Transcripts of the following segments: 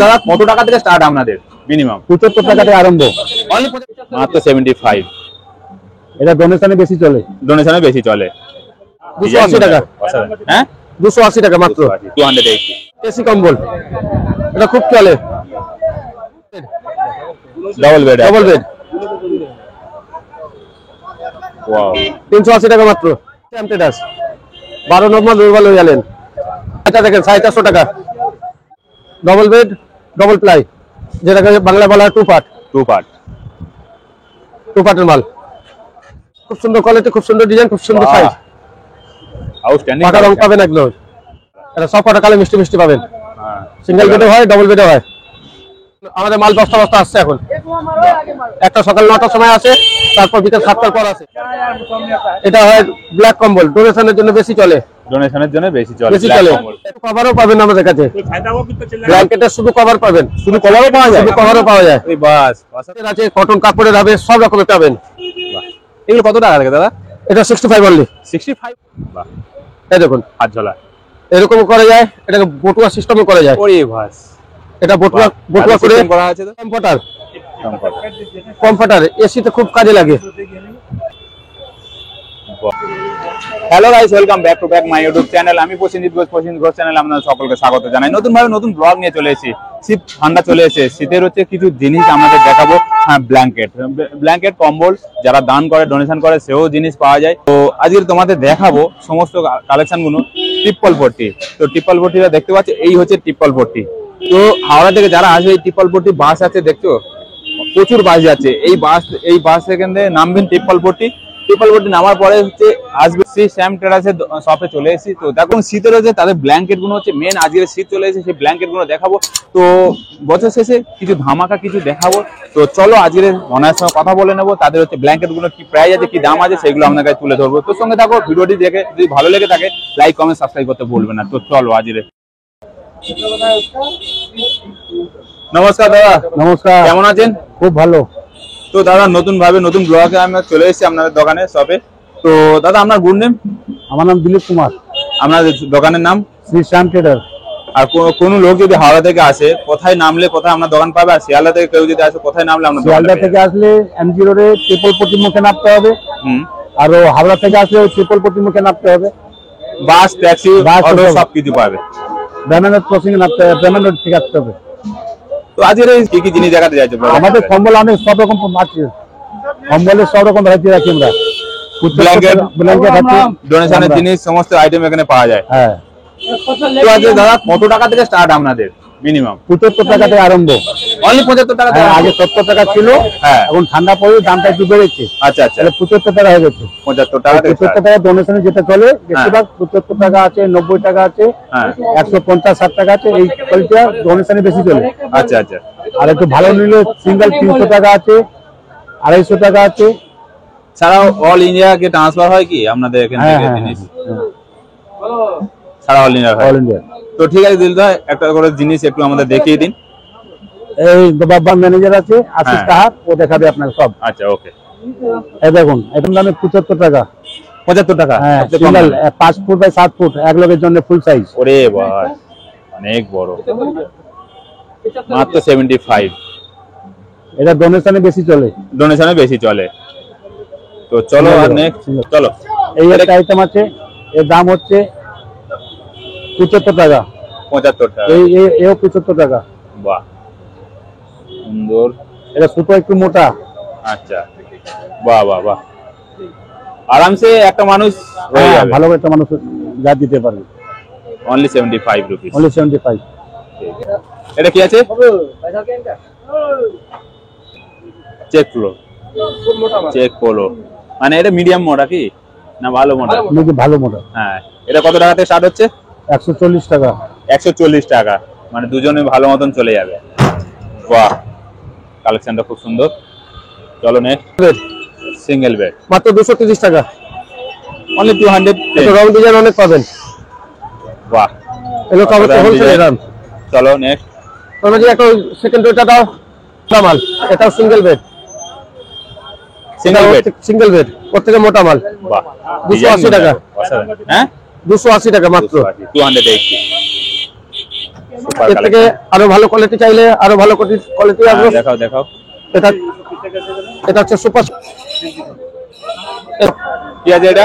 দাদা কত টাকা থেকে স্টার্ট আপনাদের মিনিমাম? 75 টাকা থেকে আরম্ভ। মাত্র 75। এটা ডোনেশনে বেশি চলে। ডোনেশনে বেশি চলে। 280 টাকা। হ্যাঁ 280 টাকা মাত্র। 280। এসি কম্বল এটা খুব চলে। Double bed. Double bed. Wow 380 টাকা মাত্র। টেম্পটেডাস 12 নম্বর রুবাল হয়ে গেলেন। এটা দেখেন 450 টাকা। ডাবল বেড ডাবল প্লাই, যেটাকে বাংলা বলা হয় টু পার্ট। টু পার্টের মাল। খুব সুন্দর কোয়ালিটি, খুব সুন্দর ডিজাইন, খুব সুন্দর সাইজ। আউটস্ট্যান্ডিং। পাকা রং পাবেন একদম। এটা সব পাটা কালে মিষ্টি মিষ্টি পাবেন। সিঙ্গেল বেডে হয়, ডাবল বেডে হয়। আমাদের মাল বস্তা বস্তা আসছে এখন। একটা সকাল 9টার সময় আছে, তারপর বিকেল 7টার পর আছে। এটা হয় ব্ল্যাক কম্বল, ডোনেশনের জন্য বেশি চলে। ডোনেশনের জন্য বেশি চলে। কভারও পাবেন আমাদের কাছে। ব্ল্যাঙ্কেটের শুধু কভার পাবেন। শুধু কভারও পাওয়া যায়। শুধু কভারও পাওয়া যায়। এই বাস আছে কটন কাপড়ের হবে, সব রকমের পাবেন। এগুলো কত টাকা লাগে দাদা? এটা 65 অনলি। 65। বাহ, এই দেখুন হাত ঝোলা এরকম করা যায়। এটাকে বটুয়া সিস্টেমে করা যায়। ওরে বাস, এটা বটুয়া বটুয়া করে করা আছে। তো কমফর্টার এসিতে খুব কাজে লাগে। Hello guys, welcome back to back my YouTube channel. আমি প্রসেনজিৎ ঘোষ, প্রসেনজিৎ ঘোষ চ্যানেলে আপনাদের সকলকে স্বাগত জানাই। নতুন ভাবে নতুন ব্লগ নিয়ে চলে এসেছি। শীত ঠান্ডা চলে এসেছে, শীতের হচ্ছে কিছু জিনিস আমাদের দেখাবো। হ্যাঁ, ব্ল্যাঙ্কেট কম্বল যারা দান করে, ডোনেশন করে, সেও জিনিস পাওয়া যায়। তো আজকে তোমাদের দেখাবো সমস্ত কালেকশন গুলো। ট্রিপল 40। তো ট্রিপল 40টা দেখতে পাচ্ছ, এই হচ্ছে ট্রিপল 40। তো হাওড়া থেকে যারা আসবে, এই ট্রিপল 40 বাস আছে, দেখছো প্রচুর বাস যাচ্ছে। এই বাস সেখান থেকে নামবেন ট্রিপল 40 নামার পরে হচ্ছে আসবে শ্রী শ্যাম ট্রেডার্সের শপে চলে এসেছি। তো দেখুন শীতের হচ্ছে তাদের ব্ল্যাঙ্কেট গুলো হচ্ছে মেন। আজকের শীত চলে এসেছে, সেই ব্ল্যাঙ্কেট গুলো দেখাবো। তো বছর শেষে কিছু ধামাকা কিছু দেখাবো। তো চলো আজকের ওনার সঙ্গে কথা বলে নেবো। তাদের হচ্ছে ব্ল্যাঙ্কেট গুলো কি প্রাইস আছে, কি দাম আছে, সেগুলো আপনার কাছে তুলে ধরবো। তোর সঙ্গে থাকো, ভিডিওটি দেখে যদি ভালো লেগে থাকে লাইক কমেন্ট সাবস্ক্রাইব করতে ভুলবে না। তো চলো আজকের। নমস্কার দাদা। নমস্কার, কেমন আছেন? খুব ভালো। তো দাদা নতুন ভাবে নতুন ব্লগে আমরা চলে এসেছি আপনাদের দোকানে শপে। তো দাদা আপনার গুড নেম? আমার নাম দিলীপ কুমার। আপনাদের দোকানের নাম? শ্রী শ্যাম ট্রেডার। আর কোনো লোক যদি হাওড়া থেকে আসে, কোথায় নামলে কোথায় আপনার দোকান পাবে? আর শিয়ালদা থেকে কেউ যদি আসে, কোথায় নামলে আপনার দোকান? শিয়ালদা থেকে আসলে এমজি রোডে ট্রিপল 40 মুখে নামতে হবে। আর হাওড়া থেকে আসলে ট্রিপল 40 মুখে নামতে হবে। বাস, ট্যাক্সি, অটো সবকিছু পাবে। ব্যানার ক্রসিং এ নামতে হবে, ব্যানার রোড থেকে আসতে হবে। তো আজকের কি কি জিনিস দেখাতে যাচ্ছে? আমাদের কম্বল অনেক সব রকম আছে। কম্বলের সব রকম ভ্যারাইটি আছে। আমরা ব্ল্যাঙ্কেট আছে, ডোনেশনের জিনিস, সমস্ত আইটেম এখানে পাওয়া যায়। হ্যাঁ। তো আজকে দাদা কত টাকা থেকে স্টার্ট আপনাদের মিনিমাম? 75 টাকা থেকে আরম্ভ। অনলি 75 টাকা থেকে? আগে 70 টাকা ছিল, হ্যাঁ এখন ঠান্ডা পড়ে দামটা একটু বেড়েছে। আচ্ছা আচ্ছা, 75 টাকা হয়ে গেছে। 75 টাকা থেকে 75 টাকা ডোনেশনে যেটা চলে, বেশিরভাগ 75 টাকা আছে, 90 টাকা আছে, 150 60 টাকা আছে। এই কোয়ালিটিটা ডোনেশনে বেশি চলে। আচ্ছা আচ্ছা। আর একটু ভালো নিলে সিঙ্গেল 300 টাকা আছে, 250 টাকা আছে। ছাড়াও অল ইন্ডিয়া কে ট্রান্সফার হয় কি আপনাদের এখান থেকে জিনিস? সারা অল ইন্ডিয়া হয়। All India. তো ঠিক আছে দিল ভাই, একটা করে জিনিস একটু আমাদের দেখিয়ে দিন। এই বাবা ম্যানেজার আছে আশিস কাহার, ও দেখাবে আপনাকে সব। আচ্ছা ওকে। এই দেখুন, এখন দামে 75 টাকা। 75 টাকা? হ্যাঁ, সিঙ্গেল 5 ফুট বাই 7 ফুট এক লোকের জন্য ফুল সাইজ। ওরে ভাই অনেক বড়। মাত্র 75। এটা ডোনেশনে বেশি চলে। ডোনেশনে বেশি চলে। তো চলো আর নেক্সট চলো। এই একটা আইটেম আছে, এর দাম হচ্ছে 75 টাকা। 75 টাকা? এও 75 টাকা। বাহ সুন্দর। এটা সুতো একটু মোটা। আচ্ছা, বাহ বাহ বাহ, আরামসে একটা মানুষ হয়ে যাবে। ভালো একটা মানুষ যা দিতে পারবে। Only 75 rupees. অনলি 75। এটা কি আছে? Check polo. মানে এটা মিডিয়াম মোটা কি না ভালো মোটা? ভালো মোটা। হ্যাঁ, এটা কত টাকা থেকে স্টার্ট হচ্ছে? 140 টাকা। 140 টাকা, মানে দুজনে ভালো মতন চলে যাবে। বাহ, কালেকশনটা খুব সুন্দর। চলো নেক্সট। সিঙ্গেল বেড মাত্র 230 টাকা। অনলি 200। রং ডিজাইন অনেক পাবেন। বাহ, এগুলো কত হোলসেল দাম। চলো নেক্সট। তোমরা যে একটা সেকেন্ড ওটা দাও মাল, এটাও সিঙ্গেল বেড। সিঙ্গেল বেড প্রত্যেকটা মোটা মাল। বাহ, 280 টাকা। হ্যাঁ 280 টাকা মাত্র। 280। সুপার এর থেকে আরো ভালো কোয়ালিটি চাইলে আরো ভালো কোয়ালিটি আসবে। দেখাও দেখাও। এটা এটা হচ্ছে সুপার, কি আছে এটা?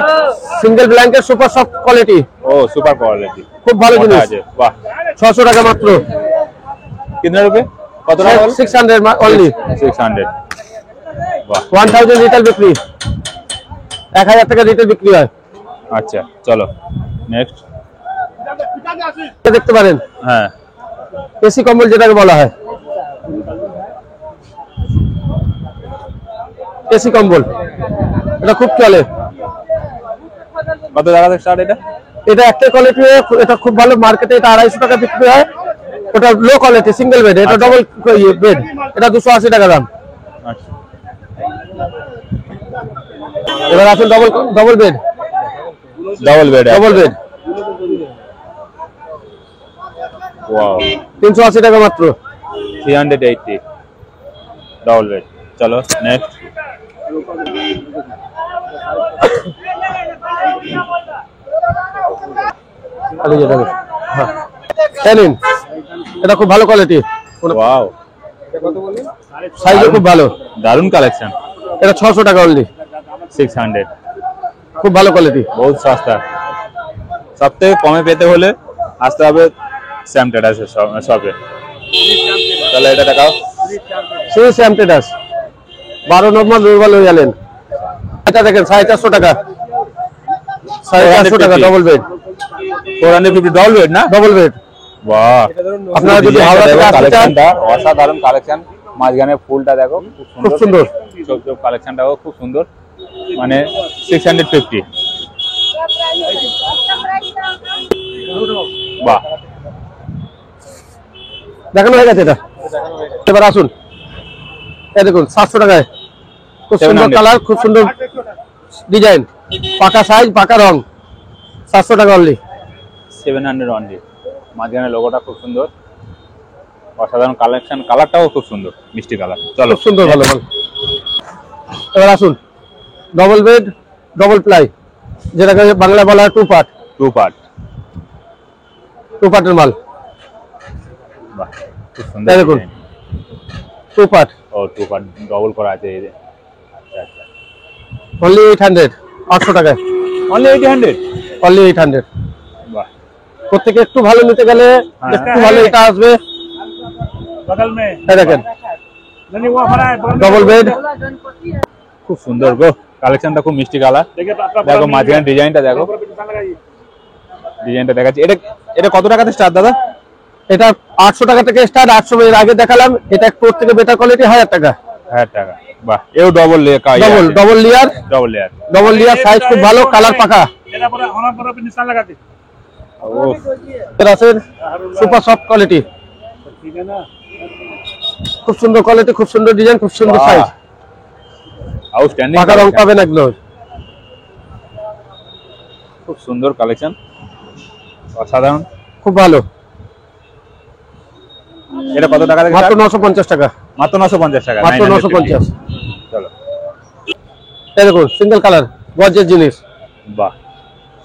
Single blanket super soft quality. ও সুপার কোয়ালিটি, খুব ভালো জিনিস। বাহ, 600 টাকা মাত্র। কিতনা রুপে? কত টাকা? 600 অনলি। 600। বাহ, 1000 রিটেল বিক্রি, 1000 টাকা রিটেল বিক্রি হয়। আচ্ছা চলো নেক্সট। দেখতে পারেন হ্যাঁ, এসি কম্বল যেটাকে বলা হয়, এসি কম্বল, এটা খুব চলে। কত টাকা থেকে স্টার্ট এটা? এটা একটা কোয়ালিটি, এটা খুব ভালো, মার্কেটে এটা 250 টাকা বিক্রি হয়। ওটা লো কোয়ালিটি সিঙ্গেল বেড, এটা ডবল বেড, এটা 280 টাকা দাম। আচ্ছা, এবার আসুন double bed, double bed. Double bed wow, 380 টাকা মাত্র। 380 ডবল বেড। চলো নেক্সট। এটা খুব ভালো কোয়ালিটি, ওয়াও, সাইজও খুব ভালো, দারুন কালেকশন। এটা 600 টাকা অনলি। 600, খুব ভালো কোয়ালিটি। বহুত সস্তা। সব থেকে কমে পেতে হলে আসতে হবে স্যাম টেটাসের শপে। তাহলে এটা দেখাও। সেই স্যাম টেটাস 12 নম্বর রুরবাল হয়ে গেলেন। এটা দেখেন 450 টাকা, 450 টাকা ডবল বেড। 450 ডবল বেড না? Double bed. বাহ, আপনারা যদি হাওড়া থেকে আসতে চান, কালেকশনটা অসাধারণ কালেকশন। মাঝখানে ফুলটা দেখো, খুব সুন্দর। চোখ কালেকশনটাও খুব সুন্দর। মানে 650। বাহ, দেখানো হয়ে গেছে এটা। এবার আসুন, এই দেখুন 700 টাকায় খুব সুন্দর 700 কালার, খুব সুন্দর ডিজাইন, পাকা সাইজ, পাকা রং, 700 টাকা অনলি। 700 অনলি। মাঝখানে লোগোটা খুব সুন্দর, অসাধারণ কালেকশন। কালারটাও খুব সুন্দর, মিষ্টি কালার। চলো খুব সুন্দর, ভালো ভালো। এবার আসুন ডবল বেড, ডবল প্লাই, যেটাকে বাংলা বলা হয় 2 পার্ট। 2 পার্ট। 2 পার্টের মাল। বাহ, খুব সুন্দর। এই দেখুন 2 পার্ট, ও 2 পার্ট ডবল করা আছে এই যে। আচ্ছা, অনলি 800, 800 টাকায় অনলি 800। অনলি 800। বাহ, প্রত্যেকে একটু ভালো নিতে গেলে একটু ভালো এটা আসবে। बगल में এই দেখেন नहीं वो हमारा है बगल में। ডবল বেড, খুব সুন্দর গো, কালেকশনটা খুব মিষ্টি কালার। देखिए तो आपका দেখো মাঝখানে ডিজাইনটা দেখো, निशान लगाइए। ডিজাইনটা দেখাচ্ছি। এটা এটা কত টাকাতে স্টার্ট দাদা? এটা 800 টাকা থেকে স্টার্ট। 800 এর আগে দেখালাম, এটা প্রত্যেকে বেটার কোয়ালিটি 1000 টাকা 1000 টাকা। বাহ, এও double layer. Double layer, double layer. Double layer, size খুব ভালো, কালার পাকা। मेरा पूरा हमारा पूरा पे निशान लगा दे। ও এর আছে সুপার সফট কোয়ালিটি, ठीक है ना? খুব সুন্দর কোয়ালিটি, খুব সুন্দর ডিজাইন, খুব সুন্দর সাইজ, আউটস্ট্যান্ডিং পাকা রং পাবেন একদম। খুব সুন্দর কালেকশন, অসাধারণ। খুব ভালো, এটা কত টাকা থেকে মাত্র start? 950 টাকা, মাত্র 950 টাকা। মাত্র 950। চলো, এই দেখুন সিঙ্গেল কালার, গর্জের জিনিস, বাহ,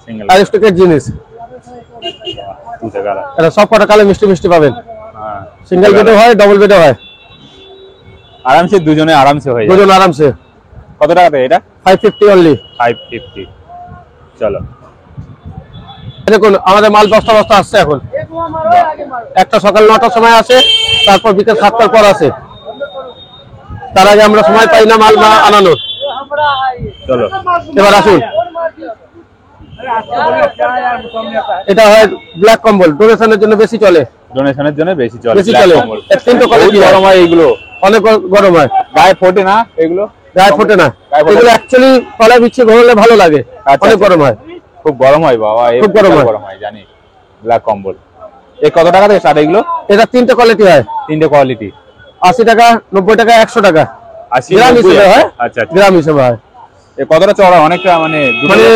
সিঙ্গেল আরিস্টোকের জিনিস। দুটো কালার। এটা সব কটা কালার মিষ্টি মিষ্টি পাবেন। হ্যাঁ, সিঙ্গেল বেডে হয়, ডবল বেডে হয়, আরামসে দুজনে আরামসে হয়ে যাবে। দুজন আরামসে। কত টাকা থেকে এটা? 550 অনলি। 550। চলো, দেখুন আমাদের মাল বস্তা বস্তা আসছে এখন। একটা সকাল 9টার সময় আসে, তারপর বিকেল 7টার পর আসে। তার আগে আমরা সময় পাই না মাল আনানোর। চলো, এবার আসুন, अरे आपको बोले क्या यार समझ नहीं आता है। এটা হয় ব্ল্যাক কম্বল, ডোনেশনের জন্য বেশি চলে, ডোনেশনের জন্য বেশি চলে। বেশি Black চলে। কম্বল। এর তিনটে বহুত quality হয়। গরম হয় এইগুলো, অনেক গরম হয়, গায়ে ফোটে না এগুলো? গায়ে ফোটে না। গায়ে ফোটে এগুলো না। অ্যাকচুয়ালি তলায় বিছিয়ে ঘোরালে ভালো লাগে, আচ্ছা, অনেক আচ্ছা। গরম হয়। খুব গরম হয় বাবা, খুব গরম হয়। গরম হয় জানি। ব্ল্যাক কম্বল। এই কত টাকা থেকে স্টার্ট এগুলো? এটা তিনটে কোয়ালিটি হয়, তিনটে কোয়ালিটি। 80 টাকা, 90 টাকা, 100 টাকা। 80 গ্রাম 90 হিসেবে হয়, আচ্ছা আচ্ছা। গ্রাম হিসেবে হয়। এ কতটা চড়া? অনেকটা মানে দুটো মানে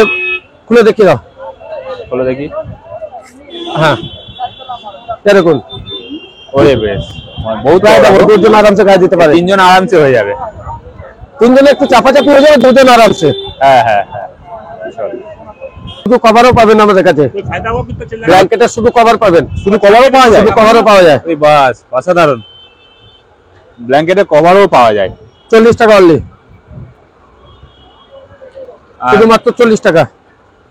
খুলে দেখিয়ে দাও। বলো দেখি। হ্যাঁ, এরকম ওরে বেশ, মানে বহুত প্রায় চওড়া। দুজন আরামসে গায়ে দিতে পারে। তিনজন আরামসে হয়ে যাবে। তিনজনে একটু চাপাচাপি হয়ে যাবে, দুজন আরামসে। হ্যাঁ হ্যাঁ হ্যাঁ, চলো। শুধু কভারও পাবেন আমাদের কাছে, ব্ল্যাঙ্কেটের শুধু কভার পাবেন, শুধু কভারও পাওয়া যায়? শুধু কভারও পাওয়া যায়। এই বাস, অসাধারণ। ব্ল্যাঙ্কেটের কভারও পাওয়া যায় 40 টাকা অনলি, শুধুমাত্র 40 টাকা।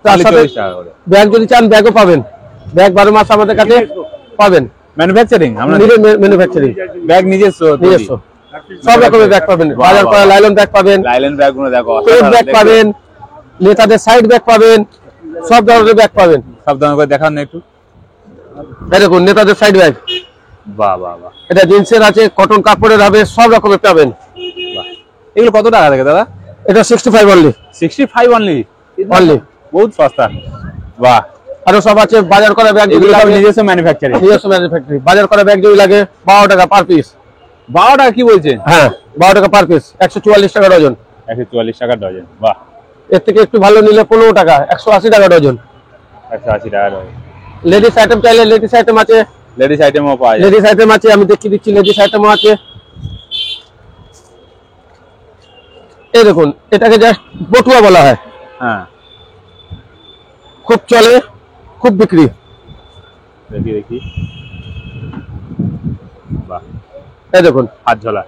তার সাথে 40 টাকা করে। ব্যাগ যদি চান ব্যাগও পাবেন, ব্যাগ 12 মাস আমাদের কাছে পাবেন। ম্যানুফ্যাকচারিং আমরা নিজে ম্যানুফ্যাকচারিং, ব্যাগ নিজস্ব নিজস্ব সব রকমের ব্যাগ পাবেন, বাজার করা লাইলন ব্যাগ পাবেন, লাইলন ব্যাগ গুলো দেখো, টোট ব্যাগ পাবেন, নেতাদের সাইড ব্যাগ পাবেন, সব ধরনের ব্যাগ পাবেন। সব ধরনের করে দেখান না একটু। এই দেখুন নেতাদের সাইড ব্যাগ, বাহ বাহ বাহ এটা জিন্সের আছে, কটন কাপড়ের হবে, সব রকমের পাবেন। বাহ। এগুলো কত টাকা থাকে দাদা? এটা 65 অনলি, 65 অনলি, অনলি বহুত সস্তা। বাহ, আরো সব আছে বাজার করা ব্যাগ, এগুলো যদি সব লাগে নিজস্ব ম্যানুফ্যাকচারিং। নিজস্ব ম্যানুফ্যাকচারিং। বাজার করা ব্যাগ যদি লাগে 12 টাকা পার পিস। 12 টাকা কি বলছেন? হ্যাঁ 12 টাকা পার পিস, 144 টাকা ডজন। 144 টাকা ডজন। বাহ, এর থেকে একটু ভালো নিলে 15 টাকা, 180 টাকা ডজন। 180 টাকা ডজন। লেডিস আইটেম চাইলে লেডিস আইটেম আছে, লেডিস আইটেমও পাওয়া যায়। লেডিস আইটেম আছে, আমি দেখিয়ে দিচ্ছি, লেডিস আইটেমও আছে। এই দেখুন এটাকে জাস্ট বটুয়া বলা হয়, হ্যাঁ খুব চলে, খুব বিক্রি। দেখি দেখি, বাহ, এই দেখুন হাত ঝোলা,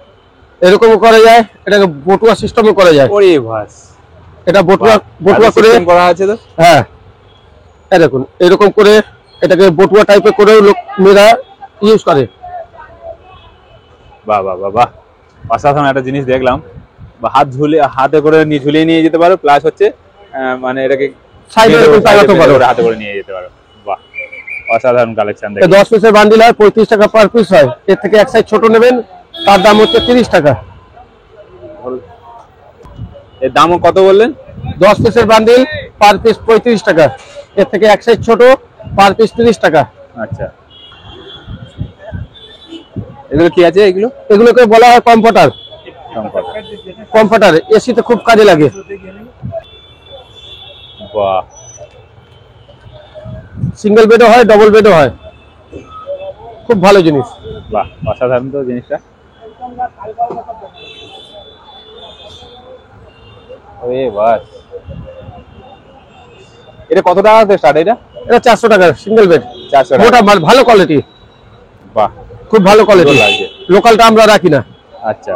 এরকম করা যায়, এটাকে বটুয়া সিস্টেমও করা যায়। ওরে ভাস, এটা বটুয়া বটুয়া করে করা আছে তো। হ্যাঁ এই দেখুন এরকম করে এটাকে বটুয়া টাইপের করেও লোক মেয়েরা ইউজ করে। বাহ বাহ বাহ বাহ, অসাধারণ একটা জিনিস দেখলাম। বা হাত ঝুলিয়ে, হাতে করে ঝুলিয়ে নিয়ে যেতে পারো, প্লাস হচ্ছে মানে এটাকে সাইডে এরকম টাঙাতে পারো, হাতে করে নিয়ে যেতে পারো। বাহ, অসাধারণ কালেকশন। 10 পিসের বান্ডিল হয়, 35 টাকা পার পিস হয়। এর থেকে এক সাইজ ছোট নেবেন, তার দাম হচ্ছে 30 টাকা। এর দামও কত বললেন? 10 পিসের বান্ডিল পার পিস 35 টাকা, এর থেকে এক সাইজ ছোট পার পিস 30 টাকা। আচ্ছা, এগুলো কি আছে? এগুলো এগুলোকে বলা হয় কমফর্টার। কমফর্টার এসিতে খুব কাজে লাগে। বাহ, সিঙ্গেল বেডও হয়, ডবল বেডও হয়, খুব ভালো জিনিস। বাহ, অসাধারণ তো জিনিসটা। ওরে বাস, এটা কত টাকা থেকে স্টার্ট? এটা 400 টাকা সিঙ্গেল বেড, 400 টাকা। মোটা মাল, ভালো কোয়ালিটি, বাহ, খুব ভালো কোয়ালিটি। সুন্দর লাগছে। লোকালটা আমরা রাখি না। আচ্ছা,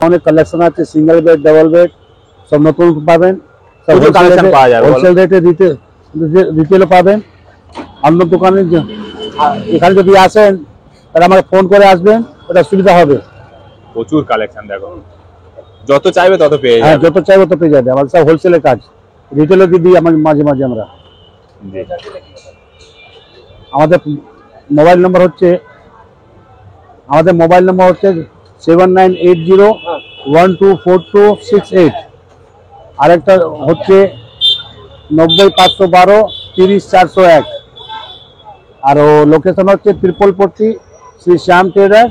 অনেক কালেকশন আছে, সিঙ্গেল বেড, ডাবল বেড, সব নতুন পাবেন। প্রচুর কালেকশন পাওয়া যায়, হোলসেল রেটে রিটেলও পাবেন। আপনার দোকানে এখানে যদি আসেন তাহলে আমাকে ফোন করে আসবেন, ওটা সুবিধা হবে। প্রচুর কালেকশন দেখো, যত চাইবে তত পেয়ে হ্যাঁ, যাবে। যত চাইবে তত পেয়ে যাবে। আমাদের সব হোলসেলের কাজ, রিটেলও দিই আমার মাঝে মাঝে আমরা। জি। আমাদের মোবাইল নম্বর হচ্ছে 7980124268। আরেকটা হচ্ছে 90512 30 401। আর লোকেশন হচ্ছে ত্রিপলপট্টি শ্রী শ্যাম ট্রেডার,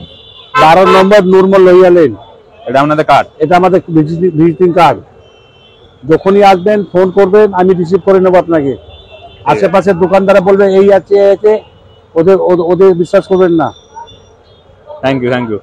12 নম্বর নুরমল লোহিয়া লেন। এটা আপনাদের কার্ড? এটা আমাদের ভিজিটিং কার্ড। যখনই আসবেন ফোন করবেন, আমি রিসিভ করে নেবো আপনাকে। আশেপাশের দোকানদারা বলবে এই আছে, ওদের বিশ্বাস করবেন না। Thank you, thank you.